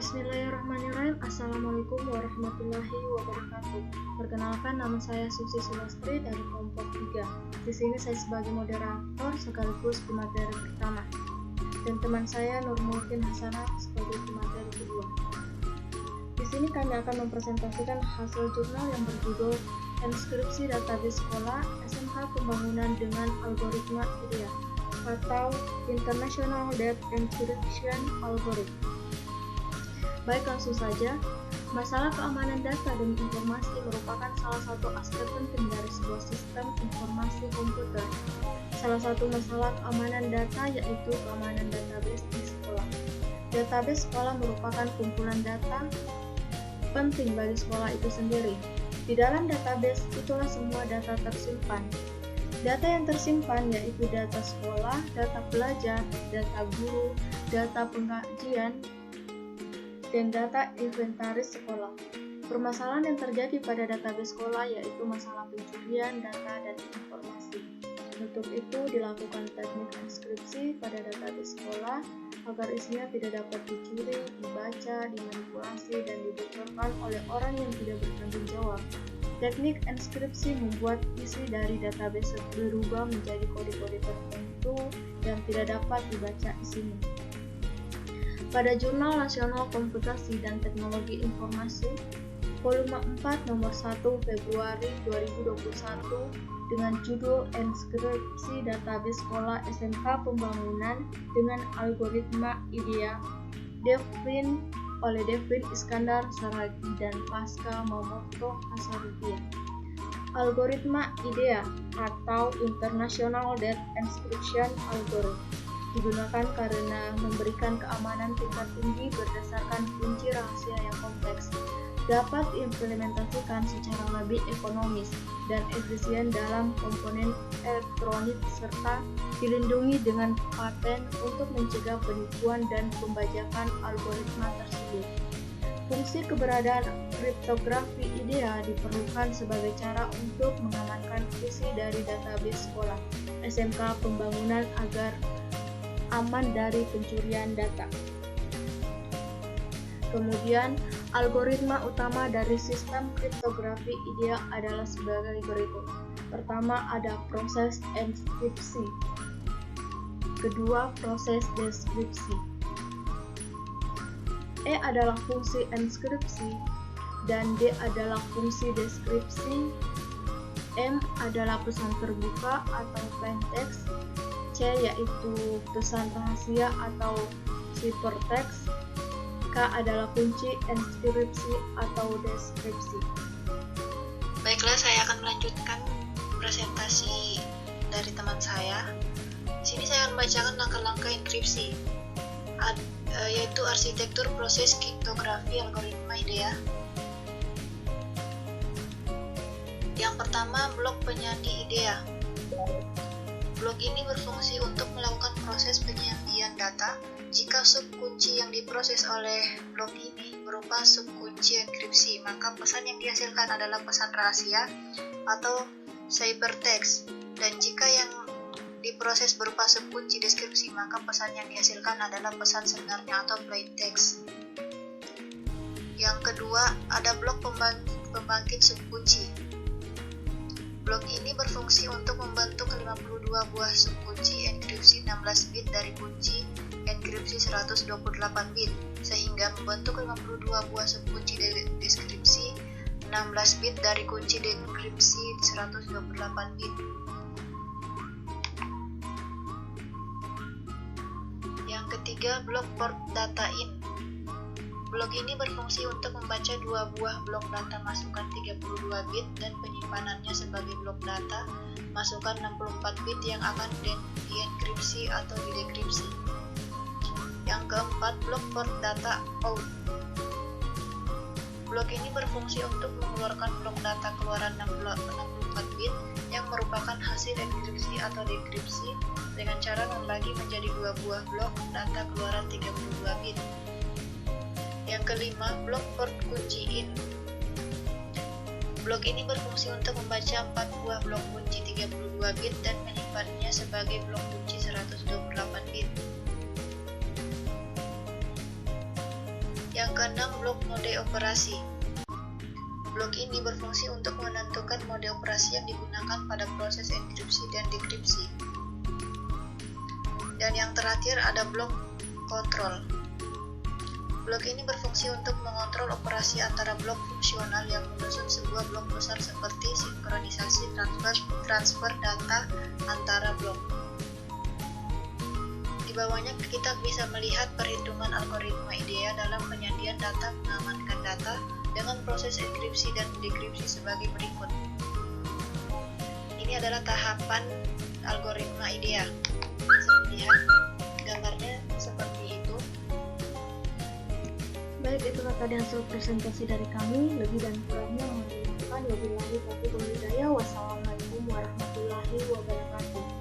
Bismillahirrahmanirrahim. Assalamualaikum warahmatullahi wabarakatuh. Perkenalkan, nama saya Susi Sulastri dari kelompok 3. Di sini saya sebagai moderator sekaligus pemateri pertama. Dan teman saya Nurmulkin Hasanah sebagai pemateri kedua. Di sini kami akan mempresentasikan hasil jurnal yang berjudul Enskripsi Database Sekolah SMK Pembangunan dengan Algoritma IDEA atau International Data Encryption Algorithm. Baik, langsung saja. Masalah keamanan data dan informasi merupakan salah satu aspek penting dari sebuah sistem informasi komputer. Salah satu masalah keamanan data yaitu keamanan database di sekolah. Database sekolah merupakan kumpulan data penting bagi sekolah itu sendiri. Di dalam database itulah semua data tersimpan. Data yang tersimpan yaitu data sekolah, data pelajar, data guru, data pengajian, dan data inventaris sekolah. Permasalahan yang terjadi pada database sekolah yaitu masalah pencurian data dan informasi. Untuk itu dilakukan teknik enskripsi pada database sekolah agar isinya tidak dapat dicuri, dibaca, dimanipulasi, dan dibocorkan oleh orang yang tidak bertanggung jawab. Teknik enskripsi membuat isi dari database berubah menjadi kode-kode tertentu yang tidak dapat dibaca isinya. Pada Jurnal Nasional Komputasi dan Teknologi Informasi, volume 4 nomor 1 Februari 2021 dengan judul Enskripsi Database Sekolah SMK Pembangunan dengan Algoritma IDEA, oleh Devin Iskandar Saragi dan Pasca Momoto Hasaruddin. Algoritma IDEA atau International Data Encryption Algorithm digunakan karena memberikan keamanan tingkat tinggi berdasarkan kunci rahasia yang kompleks, dapat diimplementasikan secara lebih ekonomis dan efisien dalam komponen elektronik serta dilindungi dengan paten untuk mencegah penipuan dan pembajakan algoritma tersebut. Fungsi keberadaan kriptografi IDEA diperlukan sebagai cara untuk mengamankan isi dari database sekolah SMK Pembangunan agar aman dari pencurian data. Kemudian, algoritma utama dari sistem kriptografi IDEA adalah sebagai berikut. Pertama, ada proses enskripsi. Kedua, proses deskripsi. E adalah fungsi enskripsi dan D adalah fungsi deskripsi. M adalah pesan terbuka atau plain text. C yaitu pesan rahasia atau ciphertext. K adalah kunci enskripsi atau deskripsi. Baiklah, saya akan melanjutkan presentasi dari teman saya. Di sini saya akan membacakan langkah-langkah enkripsi, yaitu arsitektur proses kriptografi algoritma IDEA. Yang pertama, blok penyandi IDEA. Blok ini berfungsi untuk melakukan proses penyandian data. Jika subkunci yang diproses oleh blok ini berupa subkunci enkripsi, maka pesan yang dihasilkan adalah pesan rahasia atau ciphertext. Dan jika yang diproses berupa subkunci deskripsi, maka pesan yang dihasilkan adalah pesan sebenarnya atau plain text. Yang kedua, ada blok pembangkit subkunci. Blok ini berfungsi untuk membentuk 52 buah subkunci enkripsi 16 bit dari kunci enkripsi 128 bit, sehingga membentuk 52 buah subkunci deskripsi 16 bit dari kunci dekripsi 128 bit. Yang ketiga, blok port data in. Blok ini berfungsi untuk membaca dua buah blok data masukan 32 bit dan penyimpanannya sebagai blok data masukan 64 bit yang akan dienkripsi atau didekripsi. Yang keempat, blok port data out. Blok ini berfungsi untuk mengeluarkan blok data keluaran 64 bit yang merupakan hasil enkripsi atau dekripsi dengan cara membagi menjadi dua buah blok data keluaran 32 bit. Yang kelima, blok port kunci in. Blok ini berfungsi untuk membaca 4 buah blok kunci 32 bit dan menyimpannya sebagai blok kunci 128 bit. Yang Yang keenam, blok mode operasi. Blok ini berfungsi untuk menentukan mode operasi yang digunakan pada proses enkripsi dan dekripsi. Dan yang terakhir ada blok kontrol. Blok ini berfungsi untuk mengontrol operasi antara blok fungsional yang menyusun sebuah blok besar seperti sinkronisasi transfer data antara blok. Di bawahnya kita bisa melihat perhitungan algoritma IDEA dalam penyajian data mengamankan data dengan proses enkripsi dan dekripsi sebagai berikut. Ini adalah tahapan algoritma IDEA. Bisa dilihat gambarnya seperti itu. Baik, itulah tadi hasil presentasi dari kami. Lebih dan kurangnya mohon dimaafkan. Wabillahi taufiq wal hidayah. Wassalamualaikum warahmatullahi wabarakatuh.